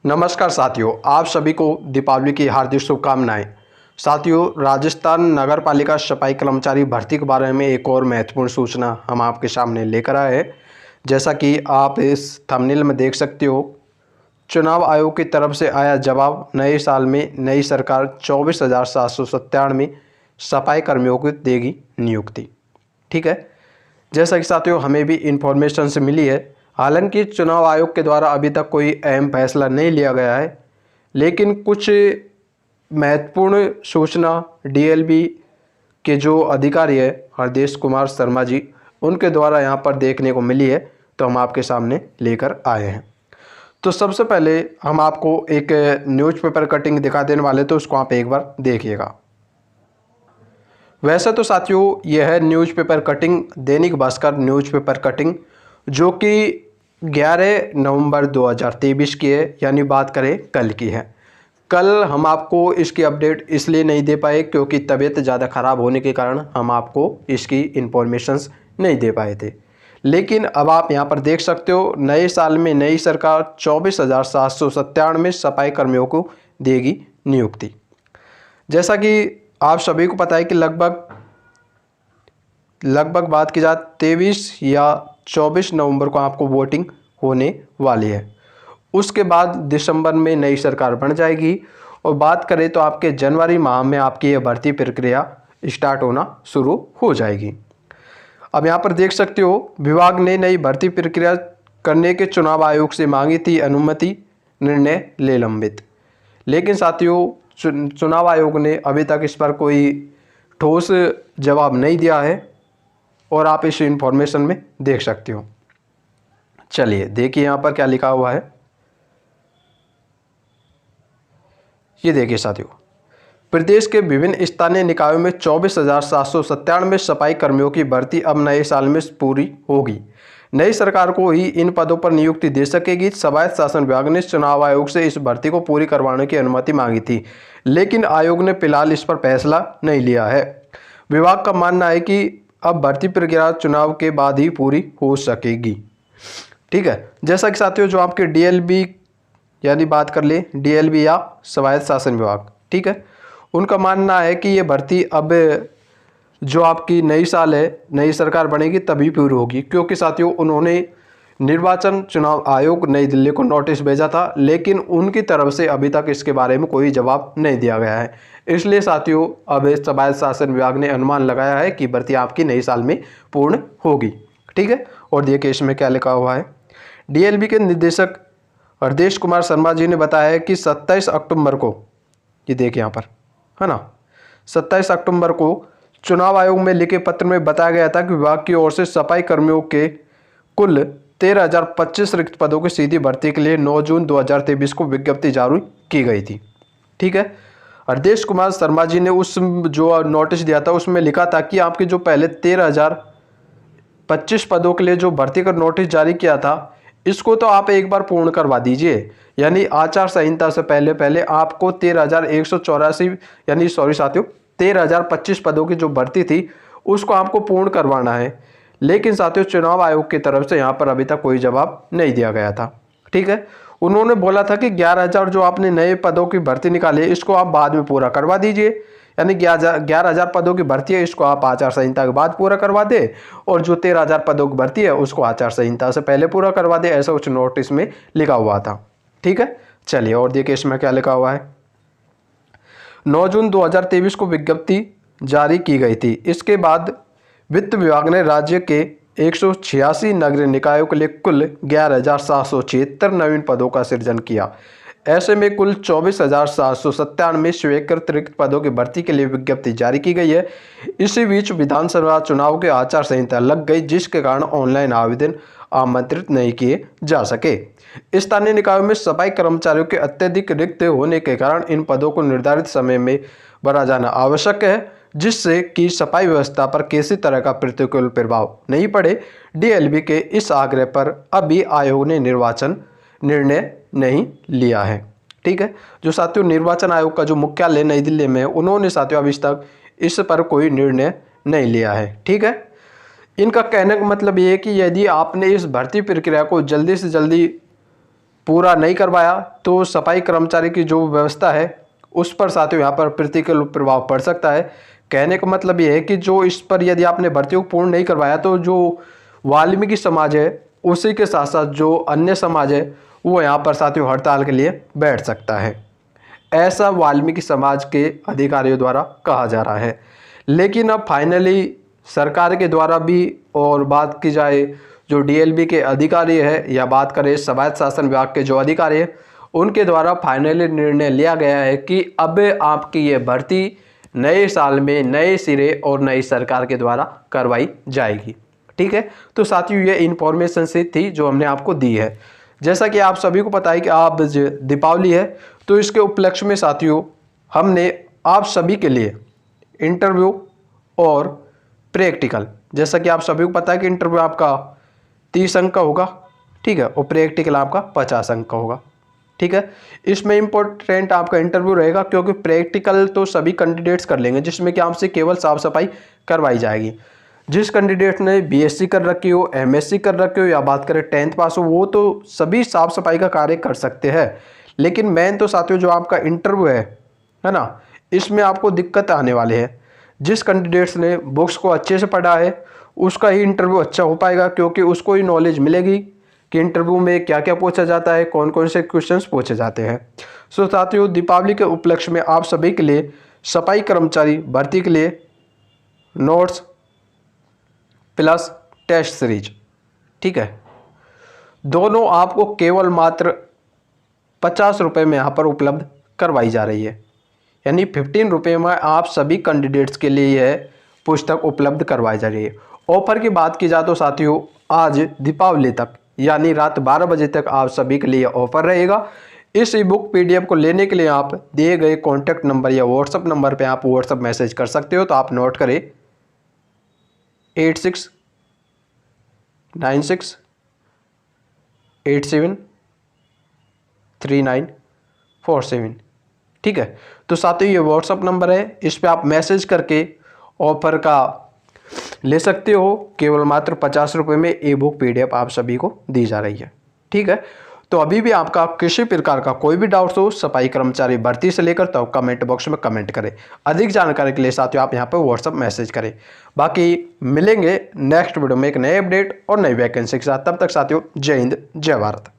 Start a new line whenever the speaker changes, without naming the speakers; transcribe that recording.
नमस्कार साथियों, आप सभी को दीपावली की हार्दिक शुभकामनाएं। साथियों, राजस्थान नगर पालिका सफाई कर्मचारी भर्ती के बारे में एक और महत्वपूर्ण सूचना हम आपके सामने लेकर आए हैं। जैसा कि आप इस थंबनेल में देख सकते हो, चुनाव आयोग की तरफ से आया जवाब। नए साल में नई सरकार 24,797 सफाई कर्मियों को देगी नियुक्ति। ठीक है, जैसा कि साथियों हमें भी इंफॉर्मेशन से मिली है। हालांकि चुनाव आयोग के द्वारा अभी तक कोई अहम फैसला नहीं लिया गया है, लेकिन कुछ महत्वपूर्ण सूचना डीएलबी के जो अधिकारी है हरदेश कुमार शर्मा जी, उनके द्वारा यहाँ पर देखने को मिली है, तो हम आपके सामने लेकर आए हैं। तो सबसे पहले हम आपको एक न्यूज़पेपर कटिंग दिखा देने वाले, तो उसको आप एक बार देखिएगा। वैसे तो साथियों यह है newspaper cutting, Dainik Bhaskar newspaper cutting, जो कि 11 नवंबर 2023 की है, यानी बात करें कल की है। कल हम आपको इसकी अपडेट इसलिए नहीं दे पाए क्योंकि तबीयत ज़्यादा ख़राब होने के कारण हम आपको इसकी इन्फॉर्मेशंस नहीं दे पाए थे। लेकिन अब आप यहाँ पर देख सकते हो, नए साल में नई सरकार 24,797 सफाई कर्मियों को देगी नियुक्ति। जैसा कि आप सभी को पता है कि लगभग बात की जाए 23 या 24 नवंबर को आपको वोटिंग होने वाली है। उसके बाद दिसंबर में नई सरकार बन जाएगी और बात करें तो आपके जनवरी माह में आपकी यह भर्ती प्रक्रिया स्टार्ट होना शुरू हो जाएगी। अब यहाँ पर देख सकते हो, विभाग ने नई भर्ती प्रक्रिया करने के चुनाव आयोग से मांगी थी अनुमति, निर्णय ले लंबित। लेकिन साथियों चुनाव आयोग ने अभी तक इस पर कोई ठोस जवाब नहीं दिया है और आप इस इंफॉर्मेशन में देख सकते हो। चलिए देखिए यहाँ पर क्या लिखा हुआ है। ये देखिए साथियों, प्रदेश के विभिन्न स्थानीय निकायों में 24,797 सफाई कर्मियों की भर्ती अब नए साल में पूरी होगी। नई सरकार को ही इन पदों पर नियुक्ति दे सकेगी। स्वायत्त शासन विभाग ने चुनाव आयोग से इस भर्ती को पूरी करवाने की अनुमति मांगी थी, लेकिन आयोग ने फिलहाल इस पर फैसला नहीं लिया है। विभाग का मानना है कि अब भर्ती प्रक्रिया चुनाव के बाद ही पूरी हो सकेगी। ठीक है, जैसा कि साथियों जो आपके डीएलबी यानी बात कर ले डीएलबी या स्वायत्त शासन विभाग, ठीक है, उनका मानना है कि ये भर्ती अब जो आपकी नई साल है, नई सरकार बनेगी तभी पूरी होगी, क्योंकि साथियों उन्होंने निर्वाचन चुनाव आयोग नई दिल्ली को नोटिस भेजा था, लेकिन उनकी तरफ से अभी तक इसके बारे में कोई जवाब नहीं दिया गया है। इसलिए साथियों अब स्वायत्त शासन विभाग ने अनुमान लगाया है कि भर्ती आपकी नई साल में पूर्ण होगी। ठीक है, और देखिए इसमें क्या लिखा हुआ है। डीएलबी के निदेशक हरदेश कुमार शर्मा जी ने बताया है कि 27 अक्टूबर को, ये देखिए यहाँ पर है ना, 27 अक्टूबर को चुनाव आयोग में लिखे पत्र में बताया गया था कि विभाग की ओर से सफाई कर्मियों के कुल 13,025 रिक्त पदों की सीधी भर्ती के लिए 9 जून 2023 को विज्ञप्ति जारी की गई थी। ठीक है, हरदेश कुमार शर्मा जी ने उस जो नोटिस दिया था उसमें लिखा था कि आपके जो पहले 13,025 पदों के लिए जो भर्ती का नोटिस जारी किया था, इसको तो आप एक बार पूर्ण करवा दीजिए। यानी आचार संहिता से पहले पहले आपको 13,184 यानी सॉरी साथियों 13,025 पदों की जो भर्ती थी उसको आपको पूर्ण करवाना है। लेकिन साथियों चुनाव आयोग की तरफ से यहाँ पर अभी तक कोई जवाब नहीं दिया गया था। ठीक है, उन्होंने बोला था कि 11,000 जो आपने नए पदों की भर्ती निकाली है इसको आप बाद में पूरा करवा दीजिए, यानी 11,000 पदों की भर्ती है इसको आप आचार संहिता के बाद पूरा करवा दे, और जो 13,000 पदों की भर्ती है उसको आचार संहिता से पहले पूरा करवा दे, ऐसा कुछ नोटिस में लिखा हुआ था। ठीक है, चलिए और देखिए इसमें क्या लिखा हुआ है। 9 जून 2023 को विज्ञप्ति जारी की गई थी। इसके बाद वित्त विभाग ने राज्य के 186 नगरीय निकायों के लिए कुल 11,776 नवीन पदों का सृजन किया। ऐसे में कुल 24,797 स्वीकृत रिक्त पदों की भर्ती के लिए विज्ञप्ति जारी की गई है। इसी बीच विधानसभा चुनाव के आचार संहिता लग गई, जिसके कारण ऑनलाइन आवेदन आमंत्रित नहीं किए जा सके। स्थानीय निकायों में सफाई कर्मचारियों के अत्यधिक रिक्त होने के कारण इन पदों को निर्धारित समय में भरा जाना आवश्यक है, जिससे कि सफाई व्यवस्था पर किसी तरह का प्रतिकूल प्रभाव नहीं पड़े। डीएलबी के इस आग्रह पर अभी आयोग ने निर्वाचन निर्णय नहीं लिया है। ठीक है, जो साथियों निर्वाचन आयोग का जो मुख्यालय नई दिल्ली में है, उन्होंने साथियों अभी तक इस पर कोई निर्णय नहीं लिया है। ठीक है, इनका कहने का मतलब ये है कि यदि आपने इस भर्ती प्रक्रिया को जल्दी से जल्दी पूरा नहीं करवाया तो सफाई कर्मचारी की जो व्यवस्था है उस पर साथियों यहाँ पर प्रतिकूल प्रभाव पड़ सकता है। कहने का मतलब ये है कि जो इस पर यदि आपने भर्तियों को पूर्ण नहीं करवाया तो जो वाल्मीकि समाज है उसी के साथ साथ जो अन्य समाज है वो यहाँ पर साथियों हड़ताल के लिए बैठ सकता है, ऐसा वाल्मीकि समाज के अधिकारियों द्वारा कहा जा रहा है। लेकिन अब फाइनली सरकार के द्वारा भी, और बात की जाए जो डीएलबी के अधिकारी है या बात करें स्वायत्त शासन विभाग के जो अधिकारी है उनके द्वारा फाइनली निर्णय लिया गया है कि अब आपकी ये भर्ती नए साल में नए सिरे और नई सरकार के द्वारा करवाई जाएगी। ठीक है, तो साथियों ये इन्फॉर्मेशन से थी जो हमने आपको दी है। जैसा कि आप सभी को पता है कि आप दीपावली है तो इसके उपलक्ष्य में साथियों हमने आप सभी के लिए इंटरव्यू और प्रैक्टिकल, जैसा कि आप सभी को पता है कि इंटरव्यू आपका 30 अंक का होगा, ठीक है, और प्रैक्टिकल आपका 50 अंक का होगा। ठीक है, इसमें इम्पोर्टेंट आपका इंटरव्यू रहेगा क्योंकि प्रैक्टिकल तो सभी कैंडिडेट्स कर लेंगे जिसमें कि आपसे केवल साफ सफाई करवाई जाएगी। जिस कैंडिडेट ने बीएससी कर रखी हो, एमएससी कर रखी हो या बात करें 10th पास हो, वो तो सभी साफ सफाई का कार्य कर सकते हैं। लेकिन मेन तो साथियों जो आपका इंटरव्यू है ना, इसमें आपको दिक्कत आने वाले हैं। जिस कैंडिडेट्स ने बुक्स को अच्छे से पढ़ा है उसका ही इंटरव्यू अच्छा हो पाएगा क्योंकि उसको ही नॉलेज मिलेगी कि इंटरव्यू में क्या क्या पूछा जाता है, कौन कौन से क्वेश्चंस पूछे जाते हैं। सो साथियों दीपावली के उपलक्ष्य में आप सभी के लिए सफाई कर्मचारी भर्ती के लिए नोट्स प्लस टेस्ट सीरीज, ठीक है, दोनों आपको केवल मात्र 50 रुपये में यहाँ पर उपलब्ध करवाई जा रही है। यानी 15 रुपये में आप सभी कैंडिडेट्स के लिए यह पुस्तक उपलब्ध करवाई जा रही है। ऑफर की बात की जाए तो साथियों आज दीपावली तक यानी रात 12 बजे तक आप सभी के लिए ऑफर रहेगा। इस ई बुक पीडीएफ को लेने के लिए आप दिए गए कॉन्टैक्ट नंबर या व्हाट्सअप नंबर पे आप व्हाट्सअप मैसेज कर सकते हो, तो आप नोट करें 8696873947। ठीक है, तो साथियों ये व्हाट्सअप नंबर है, इस पे आप मैसेज करके ऑफर का ले सकते हो। केवल मात्र 50 रुपये में ई बुक पीडीएफ आप सभी को दी जा रही है। ठीक है, तो अभी भी आपका किसी प्रकार का कोई भी डाउट्स हो सफाई कर्मचारी भर्ती से लेकर तो कमेंट बॉक्स में कमेंट करें। अधिक जानकारी के लिए साथियों आप यहाँ पर व्हाट्सअप मैसेज करें। बाकी मिलेंगे नेक्स्ट वीडियो में एक नए अपडेट और नई वैकेंसी के साथ। तब तक साथियों जय हिंद जय भारत।